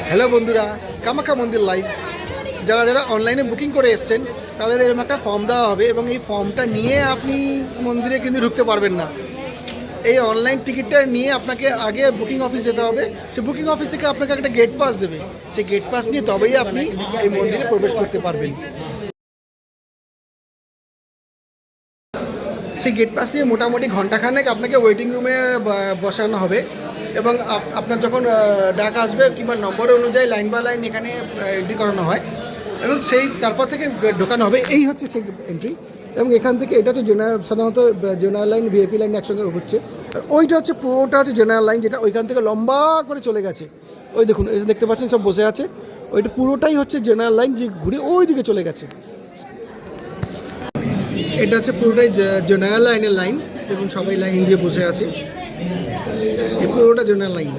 Hello বন্ধুরা, কামাখ্যা মন্দির live যারা যারা অনলাইনে বুকিং করে এসছেন তাদের এরকম একটা ফর্ম দেওয়া হবে এবং এই ফর্মটা নিয়ে আপনি মন্দিরে কিন্তু ঢুকতে পারবেন না। এই অনলাইন টিকিটটা নিয়ে আপনাকে আগে বুকিং অফিস যেতে হবে। সেই বুকিং অফিস থেকে আপনাকে একটা গেট পাস দেবে, সেই গেট পাস নিয়ে তবেই আপনি এই মন্দিরে প্রবেশ করতে পারবেন। সেই গেট পাস দিয়ে মোটামুটি ঘন্টাখানেক আপনাকে ওয়েটিং রুমে বসানো হবে এবং আপনার যখন ডাক আসবে কিংবা নম্বর অনুযায়ী লাইন বাই লাইন এখানে এন্ট্রি করানো হয় এবং সেই তারপর থেকে ঢোকানো হবে। এই হচ্ছে সেই এন্ট্রি এবং এখান থেকে এটা হচ্ছে সাধারণত জেনারেল লাইন ভিআইপি লাইন একসঙ্গে হচ্ছে। আর ওইটা হচ্ছে পুরোটা হচ্ছে জেনারেল লাইন, যেটা ওইখান থেকে লম্বা করে চলে গেছে। ওই দেখুন, এই দেখতে পাচ্ছেন সব বসে আছে, ওইটা পুরোটাই হচ্ছে জেনারেল লাইন যে ঘুরে ওই দিকে চলে গেছে। এটা হচ্ছে পুরোটাই জেনারেল লাইনের লাইন, দেখুন সবাই লাইন দিয়ে বসে আছে, এই পুরোটা জেনারেল লাইন।